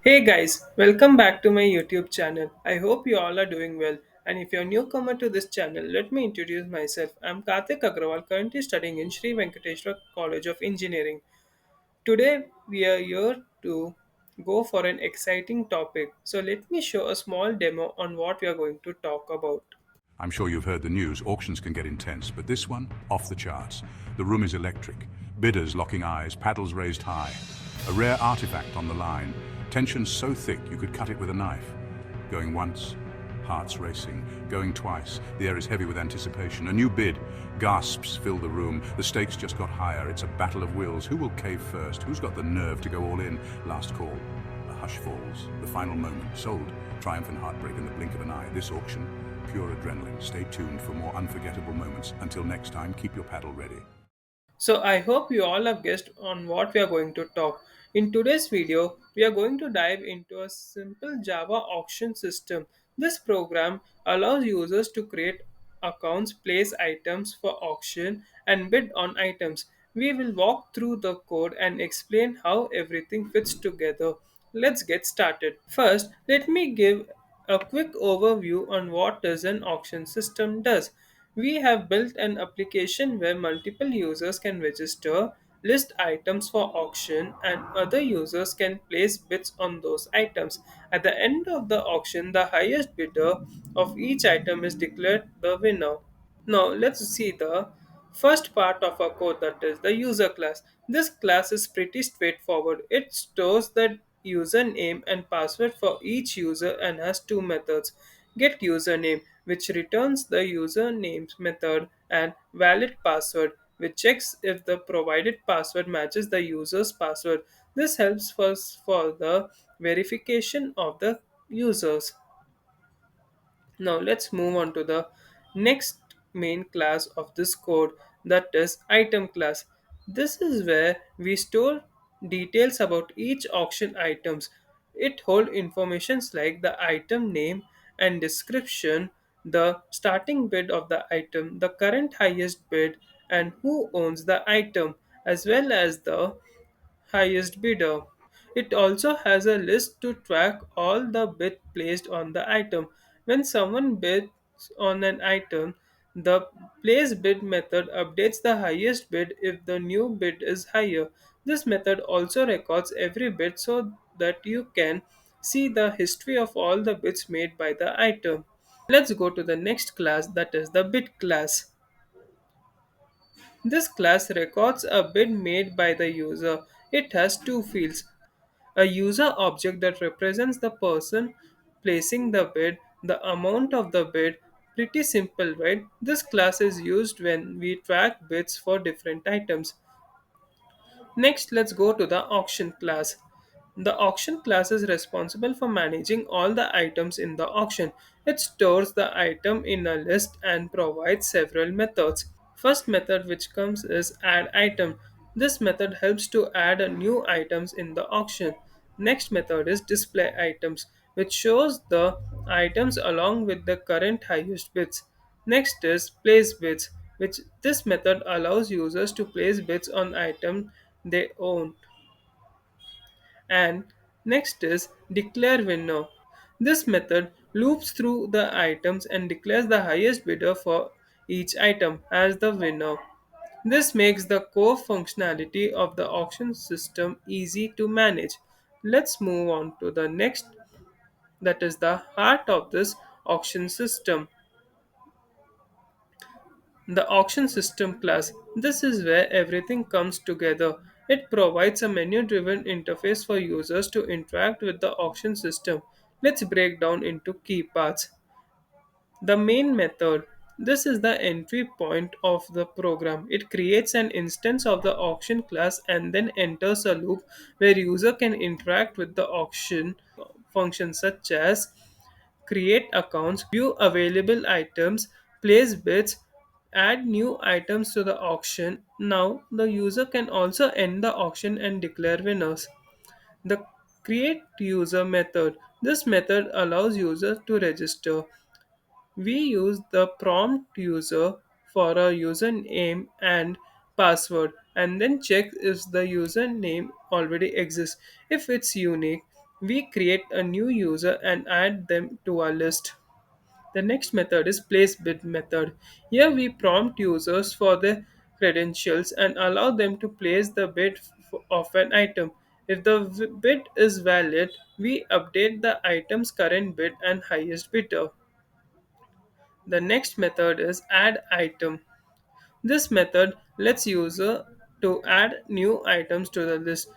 Hey guys, welcome back to my YouTube channel. I hope you all are doing well. And if you're a newcomer to this channel, let me introduce myself. I'm Karthik Agrawal, currently studying in Sri Venkateshwar College of Engineering. Today we are here to go for an exciting topic. So let me show a small demo on what we are going to talk about. I'm sure you've heard the news. Auctions can get intense, but this one, off the charts. The room is electric. Bidders locking eyes, paddles raised high. A rare artifact on the line. Tension so thick you could cut it with a knife. Going once, hearts racing. Going twice, the air is heavy with anticipation. A new bid. Gasps fill the room. The stakes just got higher. It's a battle of wills. Who will cave first? Who's got the nerve to go all in? Last call. A hush falls. The final moment. Sold. Triumph and heartbreak in the blink of an eye. This auction, pure adrenaline. Stay tuned for more unforgettable moments. Until next time, keep your paddle ready. So I hope you all have guessed on what we are going to talk. In today's video, we are going to dive into a simple Java auction system. This program allows users to create accounts, place items for auction, and bid on items. We will walk through the code and explain how everything fits together. Let's get started. First, let me give a quick overview on what does an auction system does. We have built an application where multiple users can register, list items for auction, and other users can place bids on those items. At the end of the auction, the highest bidder of each item is declared the winner. Now let's see the first part of our code, that is the user class. This class is pretty straightforward. It stores the username and password for each user and has two methods. Get username, which returns the username method, and valid password, which checks if the provided password matches the user's password. This helps us for the verification of the users. Now let's move on to the next main class of this code, that is item class. This is where we store details about each auction items. It holds informations like the item name and description, the starting bid of the item, the current highest bid, and who owns the item, as well as the highest bidder. It also has a list to track all the bid placed on the item. When someone bids on an item, the place bid method updates the highest bid if the new bid is higher. This method also records every bid so that you can see the history of all the bids made by the item. Let's go to the next class, that is the bid class. This class records a bid made by the user. It has two fields, a user object that represents the person placing the bid, the amount of the bid. Pretty simple, right? This class is used when we track bids for different items. Next, let's go to the auction class. The auction class is responsible for managing all the items in the auction. It stores the item in a list and provides several methods. First method which comes is add item. This method helps to add a new items in the auction. Next method is display items, which shows the items along with the current highest bids. Next is place bids, which this method allows users to place bids on items they own. And next is declare winner. This method loops through the items and declares the highest bidder for each item as the winner. This makes the core functionality of the auction system easy to manage. Let's move on to the next, that is the heart of this auction system. The auction system class. This is where everything comes together. It provides a menu driven interface for users to interact with the auction system. Let's break down into key parts. The main method. This is the entry point of the program. It creates an instance of the auction class and then enters a loop where user can interact with the auction functions such as create accounts, view available items, place bids, add new items to the auction. Now, the user can also end the auction and declare winners. The create user method. This method allows users to register. We use the prompt user for a username and password and then check if the username already exists. If it's unique, we create a new user and add them to our list. The next method is place bid method. Here we prompt users for their credentials and allow them to place the bid of an item. If the bid is valid, we update the item's current bid and highest bidder. The next method is add item. This method lets user to add new items to the list.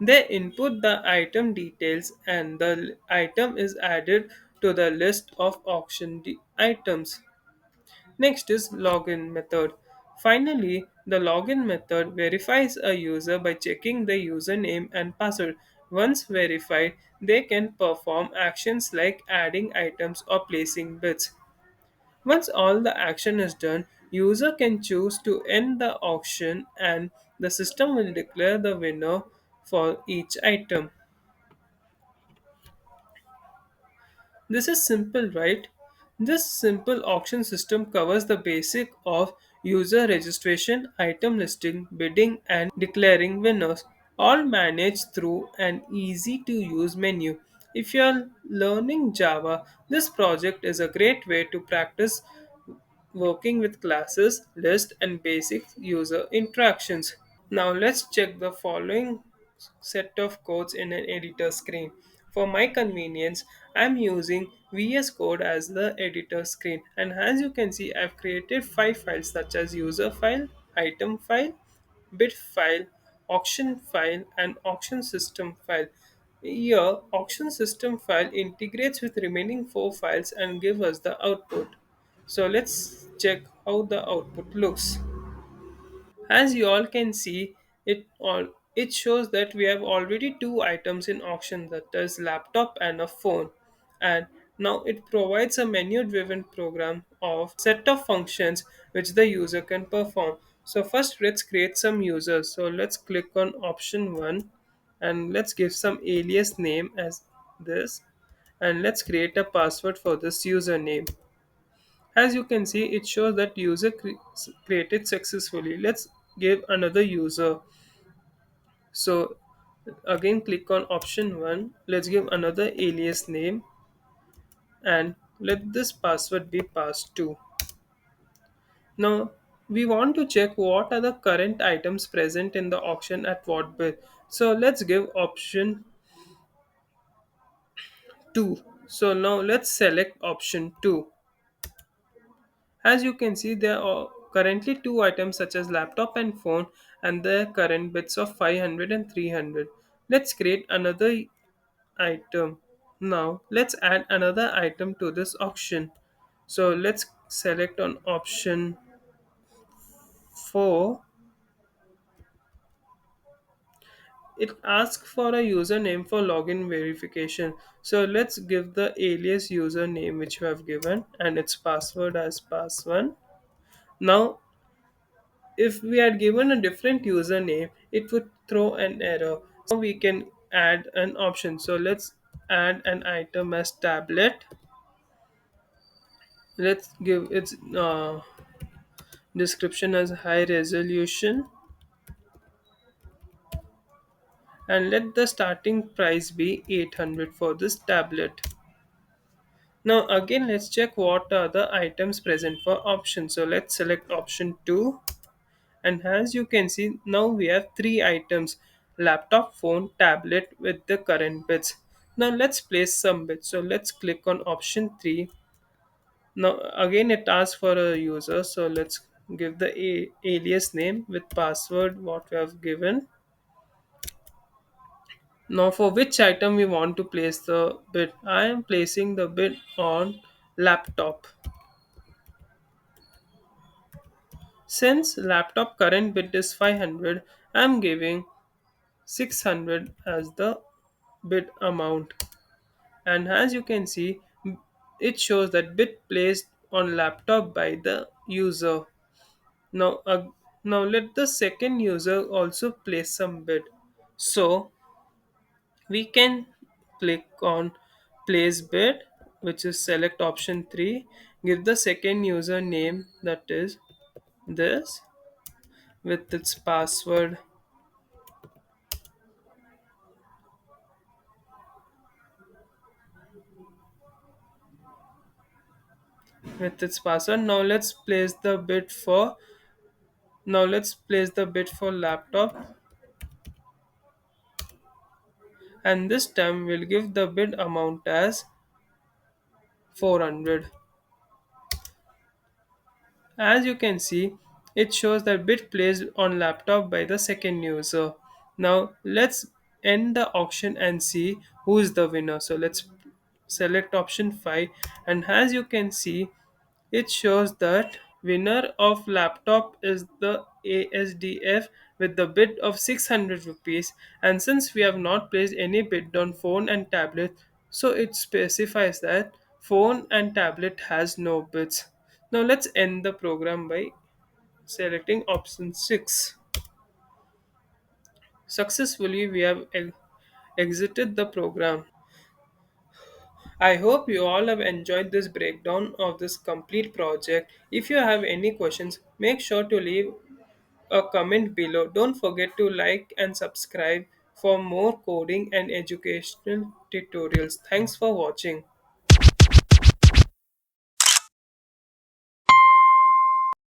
They input the item details and the item is added to the list of auction items. Next is login method. Finally, the login method verifies a user by checking the username and password. Once verified, they can perform actions like adding items or placing bids. Once all the action is done, user can choose to end the auction and the system will declare the winner for each item. This is simple, right? This simple auction system covers the basic of user registration, item listing, bidding, and declaring winners, all managed through an easy to use menu. If you are learning Java, this project is a great way to practice working with classes, lists, and basic user interactions. Now let's check the following set of codes in an editor screen. For my convenience, I'm using VS Code as the editor screen, and as you can see, I've created 5 files such as user file, item file, bid file, auction file, and auction system file. Here, auction system file integrates with remaining 4 files and give us the output. So let's check how the output looks. As you all can see, it shows that we have already two items in auction, that is laptop and a phone. And now it provides a menu driven program of set of functions which the user can perform. So first let's create some users. So let's click on option 1 and let's give some alias name as this, and let's create a password for this username. As you can see, it shows that user created successfully. Let's give another user. So again click on option 1. Let's give another alias name and let this password be passed to. Now we want to check what are the current items present in the auction at what bid. So let's give option 2. So now let's select option 2. As you can see, there are currently two items such as laptop and phone and the current bids of 500 and 300. Let's create another item. Now let's add another item to this auction. So let's select on option 4. It asks for a username for login verification. So let's give the alias username which we have given and its password as pass1. Now if we had given a different username, it would throw an error. So we can add an option. So let's add an item as tablet. Let's give its description as high resolution and let the starting price be 800 for this tablet. Now again let's check what are the items present for option. So let's select option 2. And as you can see, now we have three items: laptop, phone, tablet with the current bids. Now let's place some bids. So let's click on option 3. Now again it asks for a user. So let's give the alias name with password what we have given. Now for which item we want to place the bid. I am placing the bid on laptop. Since laptop current bid is 500, I am giving 600 as the bid amount, and as you can see it shows that bid placed on laptop by the user. Now uh, now let the second user also place some bid. So we can click on place bid, which is select option 3, give the second user name, that is this, with its password. with its password. Now let's place the bid for laptop, and this time we'll give the bid amount as 400. As you can see, it shows that bid placed on laptop by the second user. Now let's end the auction and see who is the winner. So let's select option 5, and as you can see, it shows that winner of laptop is the ASDF with the bid of 600 rupees. And since we have not placed any bid on phone and tablet, so it specifies that phone and tablet has no bids. Now let's end the program by selecting option 6. Successfully we have exited the program. I hope you all have enjoyed this breakdown of this complete project. If you have any questions, make sure to leave a comment below. Don't forget to like and subscribe for more coding and educational tutorials. Thanks for watching.